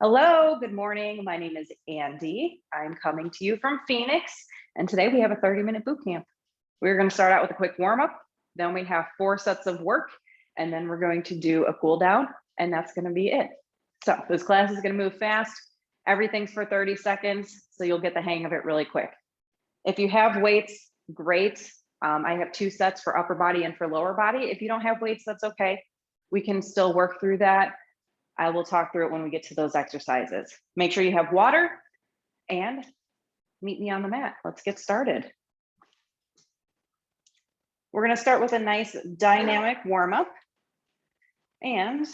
Hello, good morning. My name is Andi. I'm coming to you from Phoenix, and today we have a 30-minute boot camp. We're going to start out with a quick warm-up, then we have 4 sets of work, and then we're going to do a cool down, and that's going to be it. So this class is going to move fast. Everything's for 30 seconds, so you'll get the hang of it really quick. If you have weights, great. I have 2 sets for upper body and for lower body. If you don't have weights, that's okay. We can still work through that. I will talk through it when we get to those exercises. Make sure you have water and meet me on the mat. Let's get started. We're going to start with a nice dynamic warm-up, and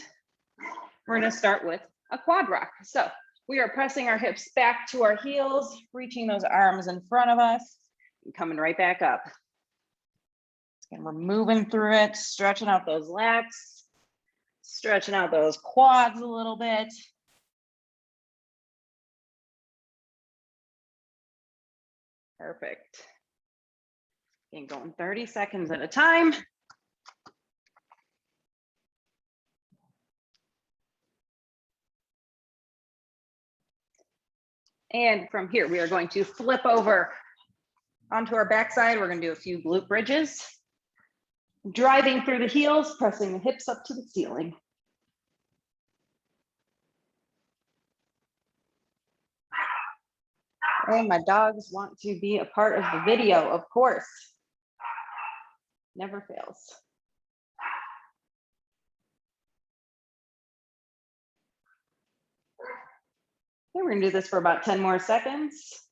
we're going to start with a quad rock. So we are pressing our hips back to our heels, reaching those arms in front of us, and coming right back up. And we're moving through it, stretching out those lats. Stretching out those quads a little bit. Perfect. And going 30 seconds at a time. And from here, we are going to flip over onto our backside. We're going to do a few Bloop Bridges. Driving through the heels, pressing the hips up to the ceiling. And my dogs want to be a part of the video, of course. Never fails. Okay, we're gonna do this for about 10 more seconds.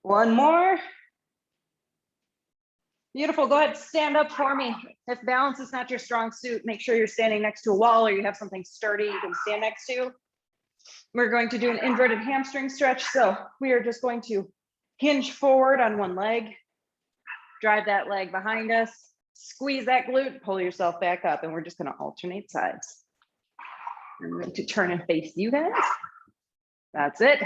One more. Beautiful, go ahead, stand up for me. If balance is not your strong suit, make sure you're standing next to a wall or you have something sturdy you can stand next to. We're going to do an inverted hamstring stretch. So we are just going to hinge forward on one leg, drive that leg behind us, squeeze that glute, pull yourself back up, and we're just gonna alternate sides. I'm going to turn and face you guys. That's it.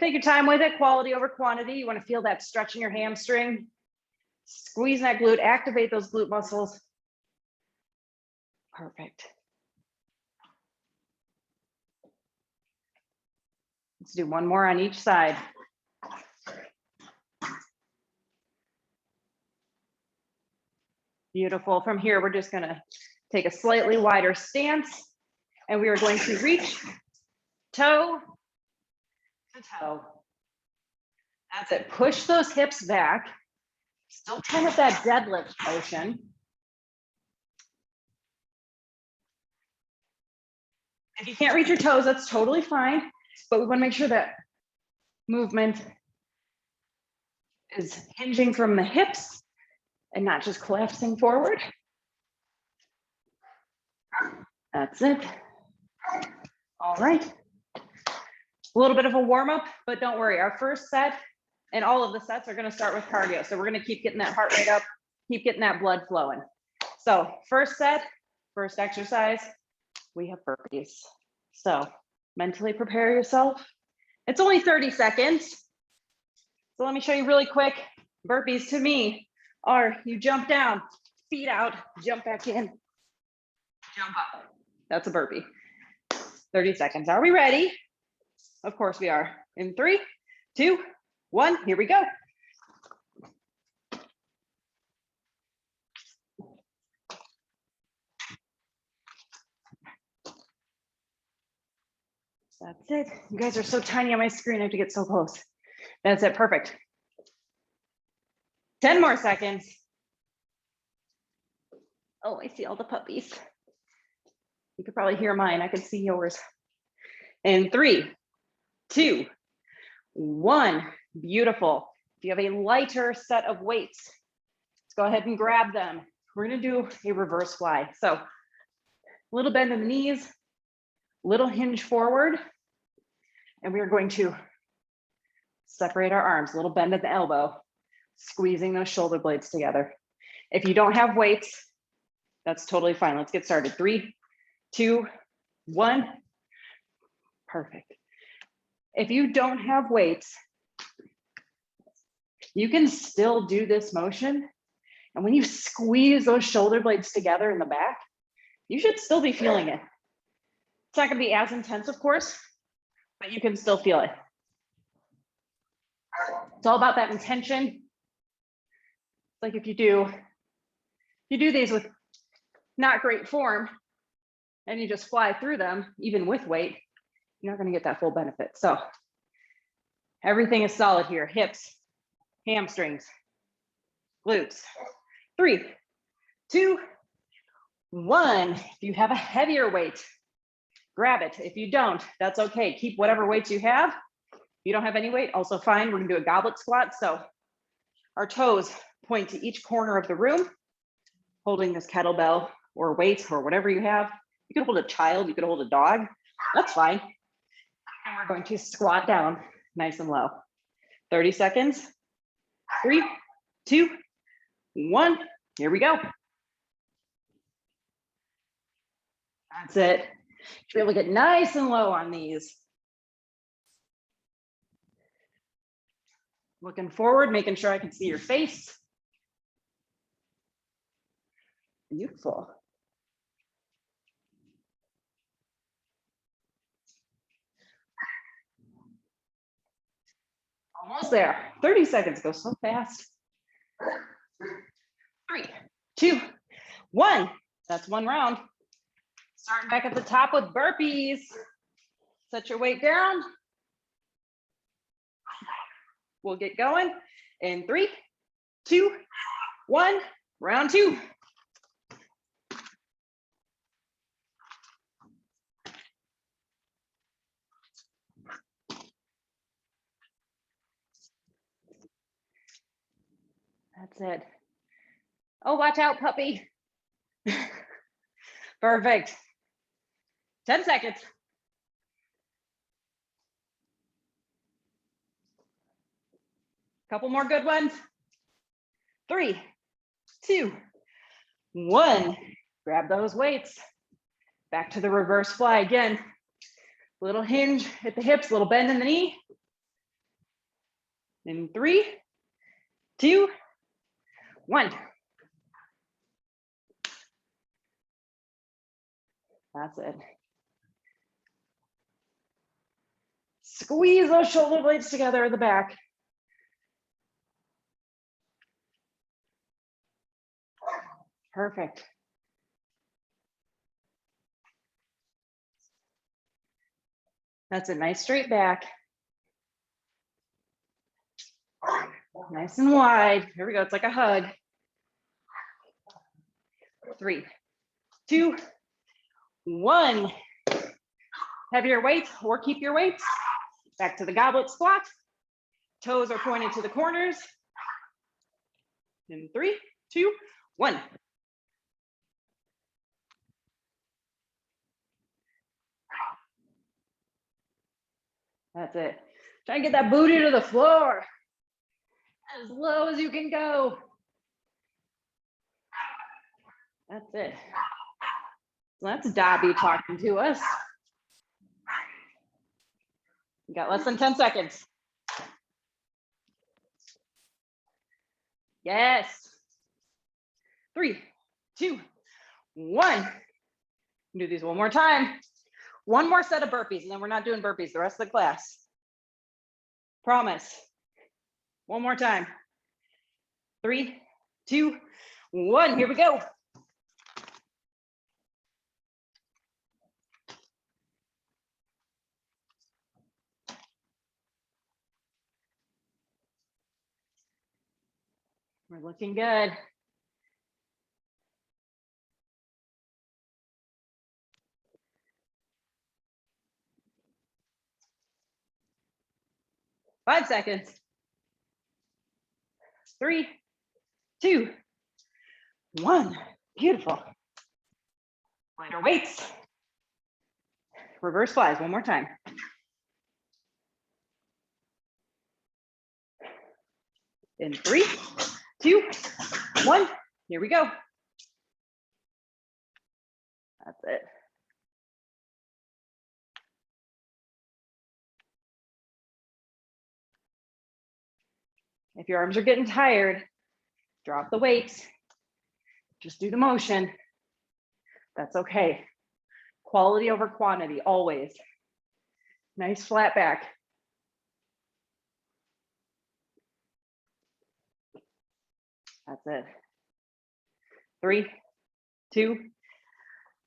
Take your time with it, quality over quantity. You want to feel that stretch in your hamstring. Squeeze that glute, activate those glute muscles. Perfect. Let's do one more on each side. Beautiful. From here, we're just going to take a slightly wider stance, and we are going to reach toe to toe. That's it. Push those hips back. Still kind of that deadlift motion. If you can't reach your toes, that's totally fine, but we want to make sure that movement is hinging from the hips and not just collapsing forward. That's it. All right. A little bit of a warm-up, but don't worry, our first set and all of the sets are going to start with cardio. So we're going to keep getting that heart rate up, keep getting that blood flowing. So first set, first exercise, we have burpees. So mentally prepare yourself. It's only 30 seconds. So let me show you really quick. Burpees to me are you jump down, feet out, jump back in, jump up. That's a burpee. 30 seconds. Are we ready? Of course we are. In 3, 2, 1, here we go. That's it. You guys are so tiny on my screen. I have to get so close. That's it. Perfect. 10 more seconds. Oh, I see all the puppies. You could probably hear mine. I can see yours. In 3, 2, 1. Beautiful. If you have a lighter set of weights, let's go ahead and grab them. We're going to do a reverse fly. So a little bend in the knees, little hinge forward, and we are going to separate our arms, a little bend at the elbow, squeezing those shoulder blades together. If you don't have weights, that's totally fine. Let's get started. 3, 2, 1. Perfect. If you don't have weights, You can still do this motion. And when you squeeze those shoulder blades together in the back, you should still be feeling it. It's not going to be as intense, of course, but you can still feel it. It's all about that intention. It's like if you do these with not great form and you just fly through them, even with weight, you're not going to get that full benefit. So everything is solid here. Hips, hamstrings, glutes. 3, 2, 1. If you have a heavier weight, grab it. If you don't, that's okay. Keep whatever weights you have. If you don't have any weight, also fine. We're gonna do a goblet squat. So our toes point to each corner of the room, holding this kettlebell or weight or whatever you have. You could hold a child, you could hold a dog. That's fine. And we're going to squat down nice and low. 30 seconds. 3, 2, 1. Here we go. That's it. You should be able to get nice and low on these. Looking forward, making sure I can see your face. Beautiful. Almost there. 30 seconds go so fast. 3, 2, 1. That's one round. Starting back at the top with burpees. Set your weight down. We'll get going in 3, 2, 1. Round 2. That's it. Oh, watch out, puppy. Perfect. 10 seconds. Couple more good ones. 3, 2, 1. Grab those weights. Back to the reverse fly again. Little hinge at the hips, little bend in the knee. In 3, 2, 1. That's it. Squeeze those shoulder blades together at the back. Perfect. That's a nice straight back. Nice and wide. Here we go. It's like a hug. 3, 2, 1. Have your weights or keep your weights. Back to the goblet squat. Toes are pointed to the corners. In 3, 2, 1. That's it. Try and get that booty to the floor. As low as you can go. That's it. So that's Dobby talking to us. You got less than 10 seconds. Yes. 3, 2, 1. Do these one more time. One more set of burpees, and then we're not doing burpees the rest of the class. Promise. One more time. 3, 2, 1. Here we go. We're looking good. Five seconds. 3, 2, 1. Beautiful. Lighter weights. Reverse flies one more time. In 3, 2, 1. Here we go. That's it. If your arms are getting tired, drop the weights. Just do the motion. That's okay. Quality over quantity, always. Nice flat back. That's it. 3, 2,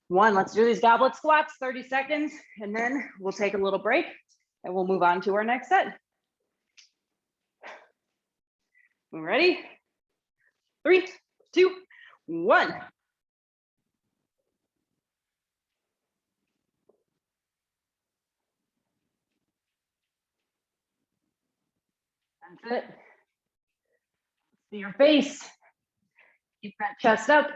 1. Let's do these goblet squats, 30 seconds, and then we'll take a little break and we'll move on to our next set. We ready? 3, 2, 1. That's it. See your face. Keep that chest up.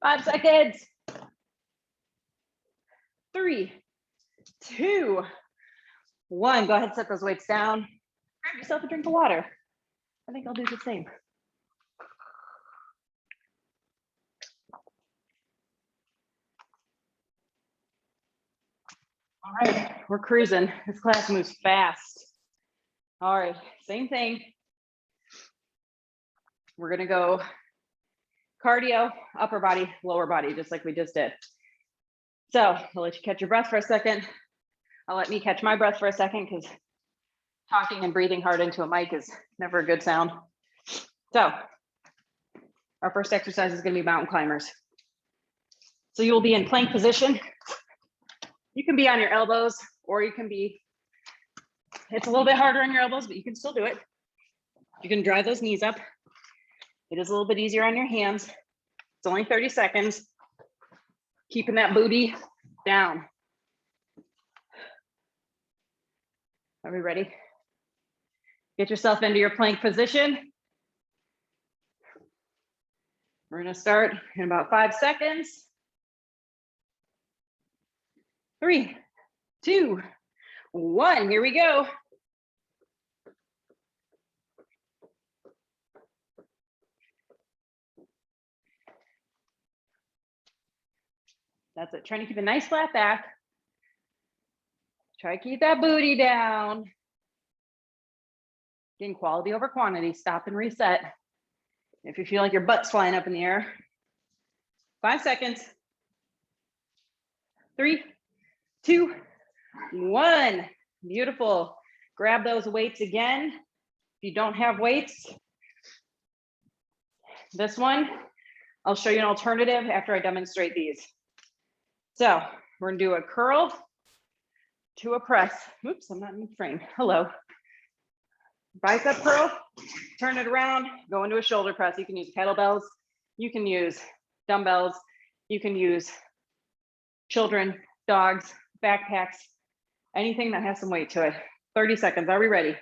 Five seconds. 3, 2, 1. Go ahead and set those weights down. Grab yourself a drink of water. I think I'll do the same. All right, we're cruising. This class moves fast. All right, same thing. We're gonna go cardio, upper body, lower body, just like we just did. So I'll let you catch your breath for a second. I'll let me catch my breath for a second because talking and breathing hard into a mic is never a good sound. So our first exercise is gonna be mountain climbers. So you will be in plank position. You can be on your elbows or you can be, it's a little bit harder on your elbows, but you can still do it. You can drive those knees up. It is a little bit easier on your hands. It's only 30 seconds. Keeping that booty down. Are we ready? Get yourself into your plank position. We're gonna start in about 5 seconds. 3, 2, 1, here we go. That's it, trying to keep a nice flat back. Try to keep that booty down. Getting quality over quantity, stop and reset. If you feel like your butt's flying up in the air. 5 seconds. 3, 2, 1. Beautiful. Grab those weights again. If you don't have weights, this one, I'll show you an alternative after I demonstrate these. So we're gonna do a curl to a press. Oops, I'm not in the frame. Hello. Bicep curl, turn it around, go into a shoulder press. You can use kettlebells, you can use dumbbells, you can use children, dogs, backpacks, anything that has some weight to it. 30 seconds, are we ready?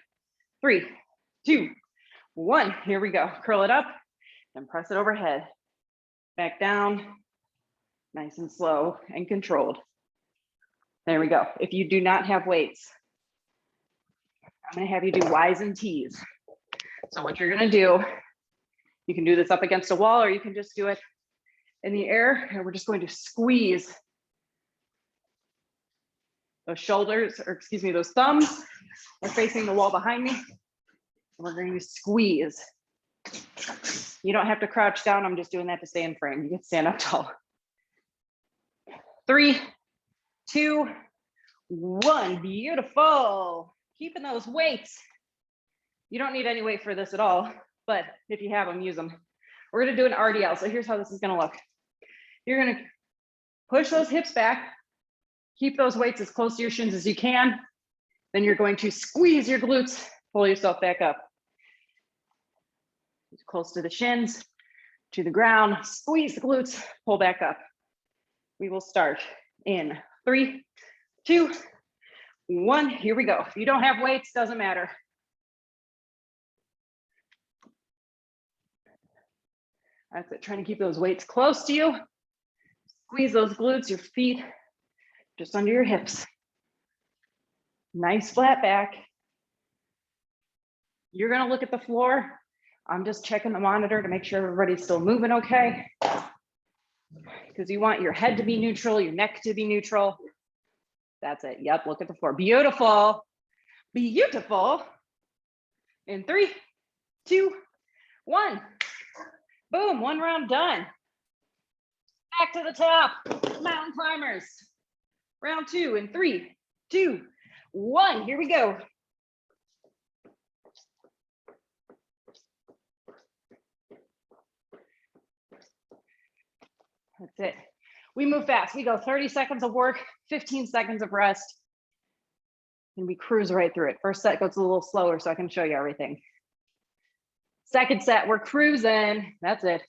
3, 2, 1, here we go. Curl it up and press it overhead. Back down, nice and slow and controlled. There we go. If you do not have weights, I'm gonna have you do Y's and T's. So what you're gonna do, you can do this up against a wall or you can just do it in the air, and we're just going to squeeze those shoulders, or excuse me, those thumbs are facing the wall behind me. We're going to squeeze. You don't have to crouch down. I'm just doing that to stay in frame. You can stand up tall. 3, 2, 1. Beautiful. Keeping those weights. You don't need any weight for this at all, but if you have them, use them. We're going to do an RDL. So here's how this is going to look. You're going to push those hips back. Keep those weights as close to your shins as you can. Then you're going to squeeze your glutes, pull yourself back up. Close to the shins, to the ground, squeeze the glutes, pull back up. We will start in 3, 2, 1. Here we go. If you don't have weights, doesn't matter. That's it. Trying to keep those weights close to you. Squeeze those glutes, your feet just under your hips. Nice flat back. You're gonna look at the floor. I'm just checking the monitor to make sure everybody's still moving okay. because you want your head to be neutral, your neck to be neutral. That's it. Yep, look at the floor. Beautiful. Beautiful. In 3, 2, 1. Boom, 1 round done. Back to the top. Mountain climbers. Round 2 in 3, 2, 1. Here we go. That's it. We move fast. We go 30 seconds of work, 15 seconds of rest, and we cruise right through it. First set goes a little slower so I can show you everything. Second set, we're cruising. That's it.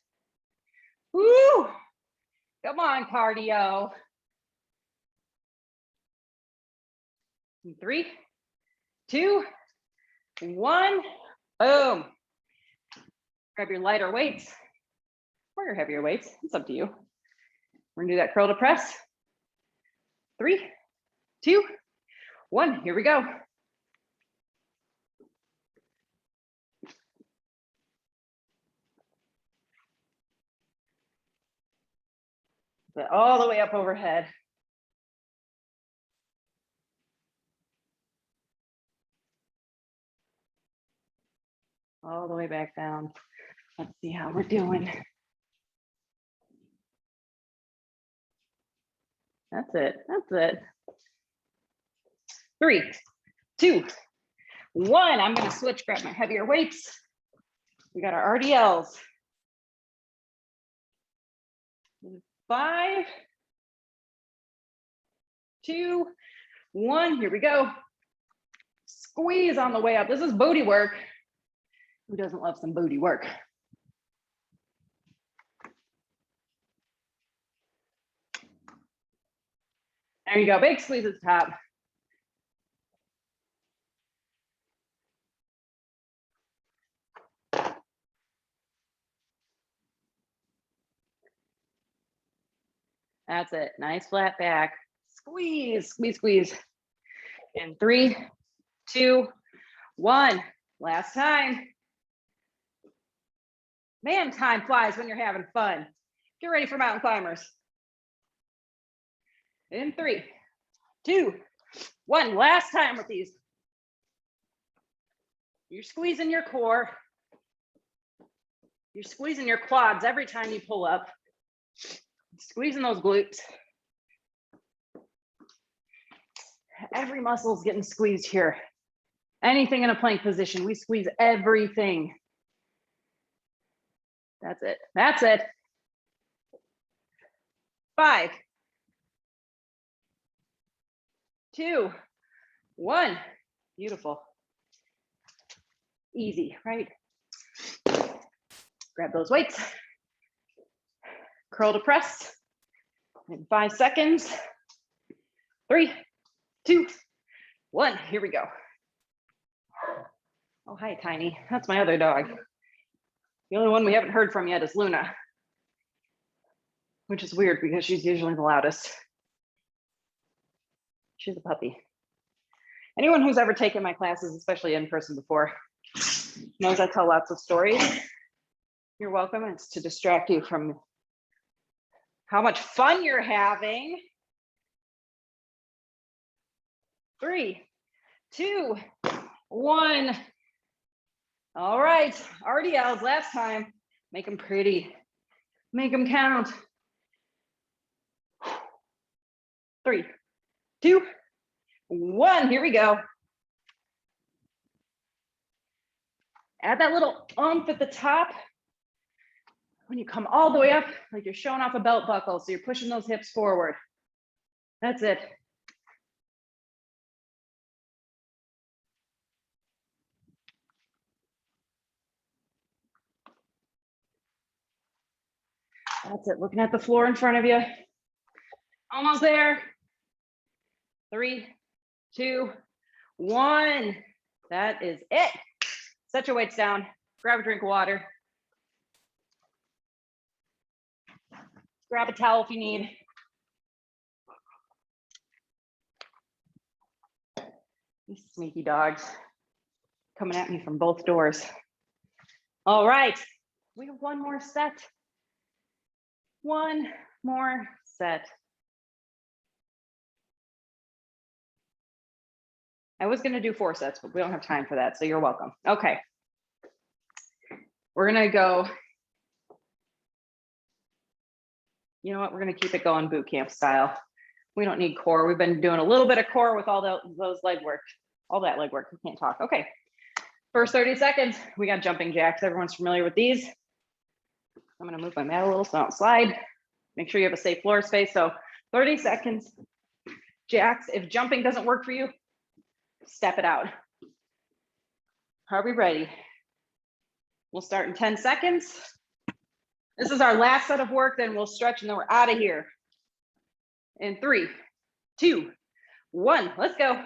Woo! Come on, cardio. 3, 2, 1. Boom. Grab your lighter weights or your heavier weights. It's up to you. We're gonna do that curl to press. 3, 2, 1. Here we go. All the way up overhead. All the way back down. Let's see how we're doing. That's it. That's it. 3, 2, 1. I'm going to switch, grab my heavier weights. We got our RDLs. 5, 2, 1. Here we go. Squeeze on the way up. This is booty work. Who doesn't love some booty work? There you go. Big squeeze at the top. That's it. Nice flat back. Squeeze, squeeze, squeeze. In 3, 2, 1. Last time. Man, time flies when you're having fun. Get ready for mountain climbers. In 3, 2, 1. Last time with these. You're squeezing your core. You're squeezing your quads every time you pull up. Squeezing those glutes. Every muscle is getting squeezed here. Anything in a plank position, we squeeze everything. That's it. That's it. 5, 2, 1. Beautiful. Easy, right? Grab those weights. Curl to press in 5 seconds. 3, 2, 1. Here we go. Oh, hi, Tiny. That's my other dog. The only one we haven't heard from yet is Luna, which is weird because she's usually the loudest. She's a puppy. Anyone who's ever taken my classes, especially in person before, knows I tell lots of stories. You're welcome. It's to distract you from how much fun you're having. 3, 2, 1. All right, RDLs last time. Make them pretty. Make them count. 3, 2, 1. Here we go. Add that little oomph at the top. When you come all the way up, like you're showing off a belt buckle, so you're pushing those hips forward. That's it. That's it. Looking at the floor in front of you. Almost there. 3, 2, 1. That is it. Set your weights down. Grab a drink of water. Grab a towel if you need. These sneaky dogs coming at me from both doors. All right, we have one more set. 1 more, set. I was gonna do 4 sets, but we don't have time for that, so you're welcome. Okay. We're gonna go, you know what, we're gonna keep it going boot camp style. We don't need core. We've been doing a little bit of core with all those leg work, all that leg work. We can't talk. Okay. First 30 seconds, we got jumping jacks. Everyone's familiar with these. I'm gonna move my mat a little so I don't slide. Make sure you have a safe floor space. So 30 seconds, jacks. If jumping doesn't work for you, step it out. Are we ready? We'll start in 10 seconds. This is our last set of work, then we'll stretch and then we're out of here. In 3, 2, 1, let's go.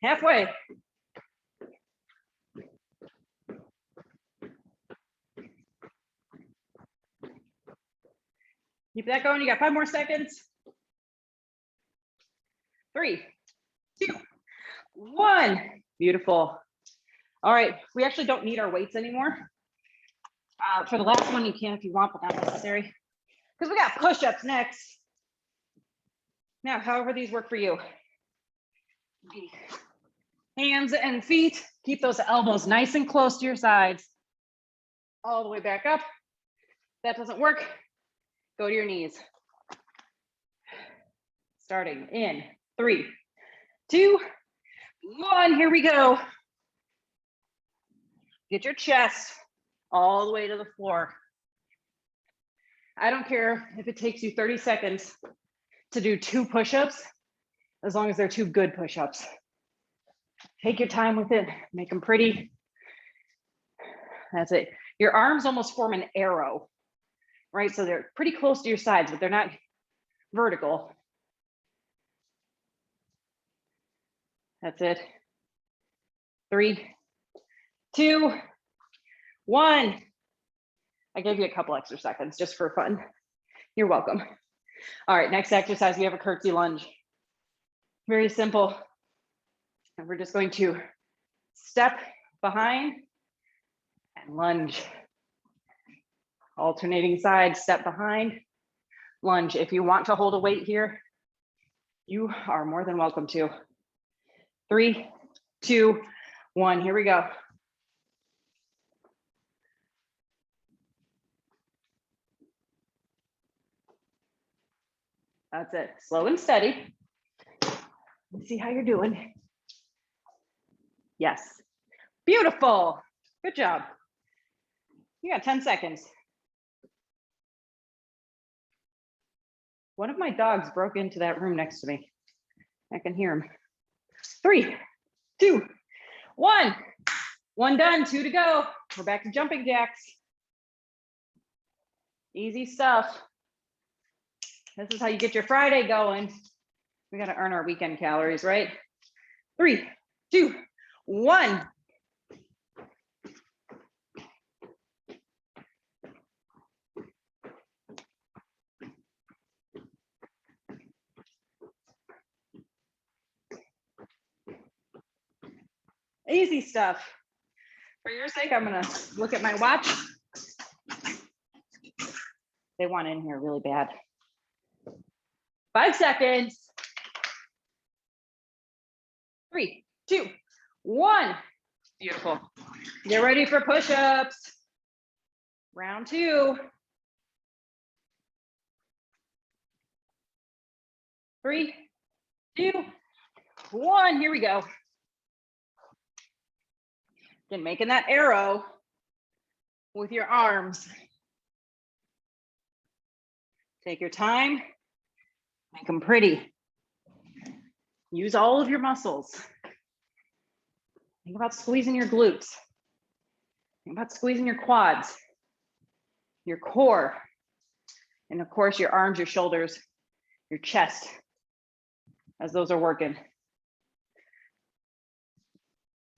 Halfway. Keep that going. You got 5 more seconds. 3, 2, 1. Beautiful. All right. We actually don't need our weights anymore. For the last one, you can if you want, but not necessary. Because we got push-ups next. Now, however these work for you. Hands and feet. Keep those elbows nice and close to your sides. All the way back up. If that doesn't work, go to your knees. Starting in 3, 2, 1. Here we go. Get your chest all the way to the floor. I don't care if it takes you 30 seconds to do 2 push-ups, as long as they're 2 good push-ups. Take your time with it, make them pretty. That's it. Your arms almost form an arrow, right? So they're pretty close to your sides, but they're not vertical. That's it. 3, 2, 1. I gave you a couple extra seconds just for fun. You're welcome. All right, next exercise, we have a curtsy lunge. Very simple. And we're just going to step behind and lunge. Alternating sides, step behind, lunge. If you want to hold a weight here, you are more than welcome to. 3, 2, 1, here we go. That's it, slow and steady. Let's see how you're doing. Yes, beautiful, good job. You got 10 seconds. One of my dogs broke into that room next to me. I can hear him. 3, 2, 1. 1 done, 2 to go. We're back to jumping jacks. Easy stuff. This is how you get your Friday going. We got to earn our weekend calories, right? 3, 2, 1. Easy stuff. For your sake, I'm gonna look at my watch. They want in here really bad. 5 seconds. 3, 2, 1. Beautiful. Get ready for push-ups. Round 2. 3, 2, 1. Here we go. Again, making that arrow with your arms. Take your time, make them pretty. Use all of your muscles. Think about squeezing your glutes. Think about squeezing your quads, your core, and of course your arms, your shoulders, your chest, as those are working.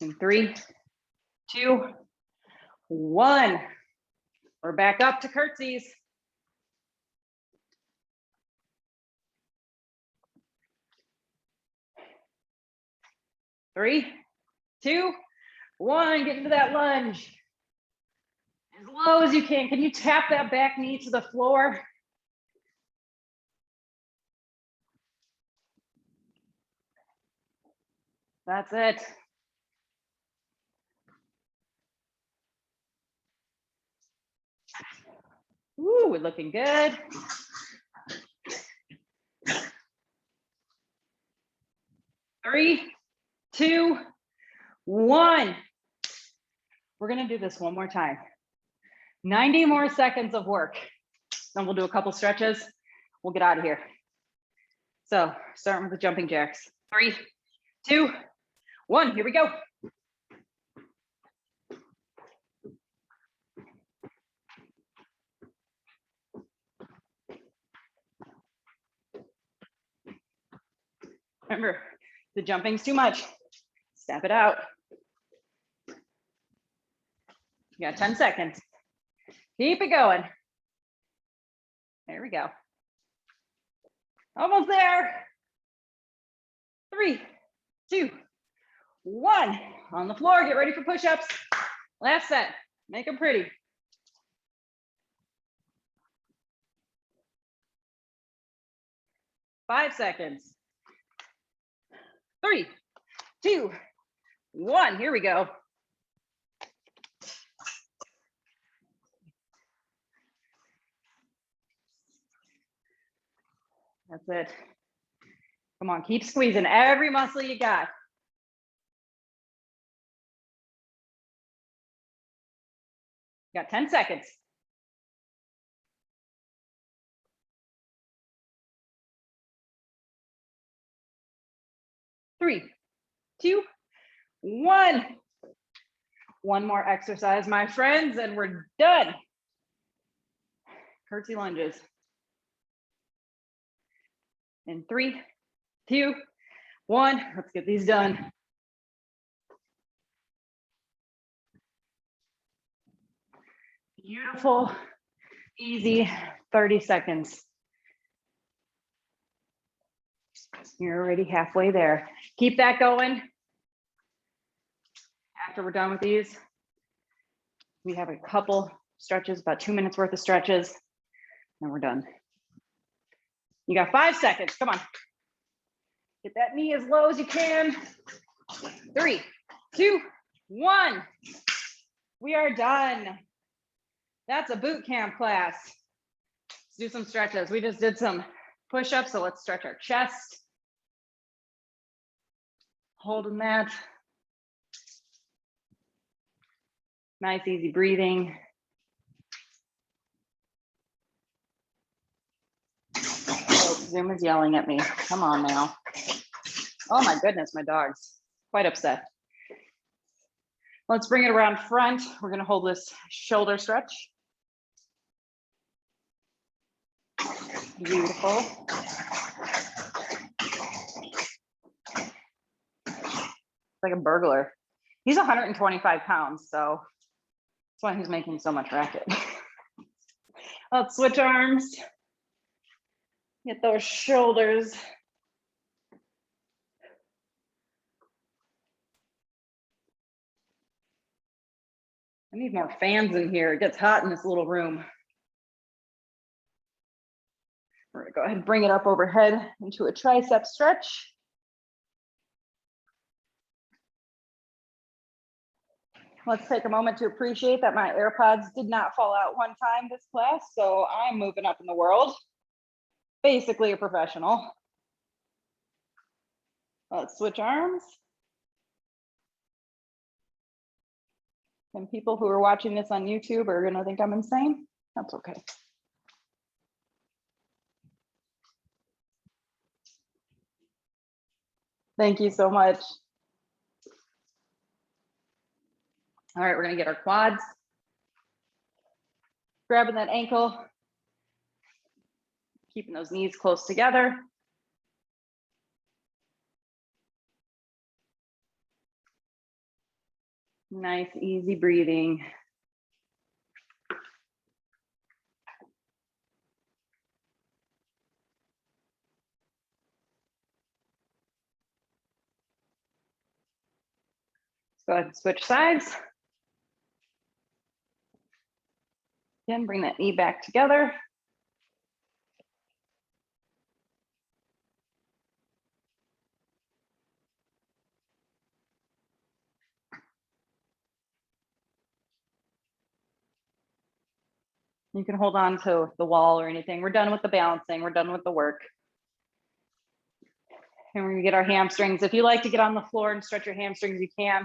In 3, 2, 1. We're back up to curtsies. 3, 2, 1. Get into that lunge. As low as you can. Can you tap that back knee to the floor? That's it. Ooh, we're looking good. Three, 2, 1. We're gonna do this one more time. 90 more seconds of work. Then we'll do a couple stretches. We'll get out of here. So starting with the jumping jacks. 3, 2, 1, here we go. Remember, the jumping's too much. Step it out. You got 10 seconds. Keep it going. There we go. Almost there. 3, 2, 1. On the floor, get ready for push-ups. Last set, make them pretty. Five seconds. 3, 2, 1. Here we go. That's it. Come on, keep squeezing every muscle you got. You got 10 seconds. 3, 2, 1. One more exercise, my friends, and we're done. Curtsy lunges. In 3, 2, 1. Let's get these done. Beautiful, easy 30 seconds. You're already halfway there. Keep that going. After we're done with these, we have a couple stretches, about 2 minutes worth of stretches, and we're done. You got 5 seconds. Come on. Get that knee as low as you can. 3, 2, 1. We are done. That's a boot camp class. Let's do some stretches. We just did some push-ups, so let's stretch our chest. Holding that. Nice, easy breathing. Oh, Zoom is yelling at me. Come on now. Oh my goodness, my dog's quite upset. Let's bring it around front. We're gonna hold this shoulder stretch. Beautiful. Like a burglar. He's 125 pounds, so that's why he's making so much racket. Let's switch arms. Get those shoulders. I need more fans in here. It gets hot in this little room. We're gonna go ahead and bring it up overhead into a tricep stretch. Let's take a moment to appreciate that my AirPods did not fall out one time this class, so I'm moving up in the world. Basically a professional. Let's switch arms. And people who are watching this on YouTube are gonna think I'm insane. That's okay. Thank you so much. All right, we're gonna get our quads. Grabbing that ankle. Keeping those knees close together. Nice, easy breathing. Let's go ahead and switch sides. Again, bring that knee back together. You can hold on to the wall or anything. We're done with the balancing. We're done with the work. And we're gonna get our hamstrings. If you like to get on the floor and stretch your hamstrings, you can.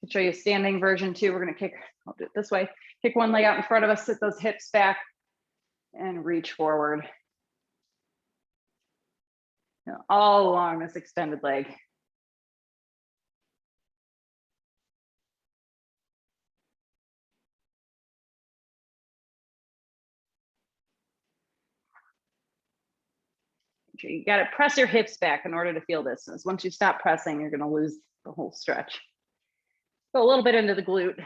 I'll show you a standing version too. We're gonna kick, I'll do it this way. Kick one leg out in front of us, sit those hips back and reach forward. All along this extended leg. You got to press your hips back in order to feel this. Once you stop pressing, you're going to lose the whole stretch. Go a little bit into the glute.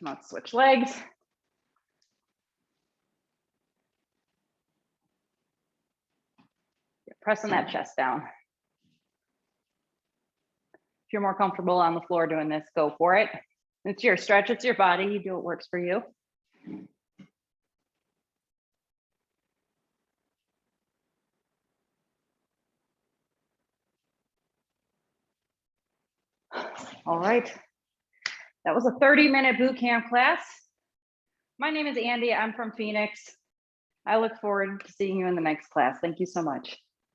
Let's switch legs. Pressing that chest down. If you're more comfortable on the floor doing this, go for it. It's your stretch, it's your body. You do what works for you. All right. That was a 30-minute boot camp class. My name is Andi. I'm from Phoenix. I look forward to seeing you in the next class. Thank you so much.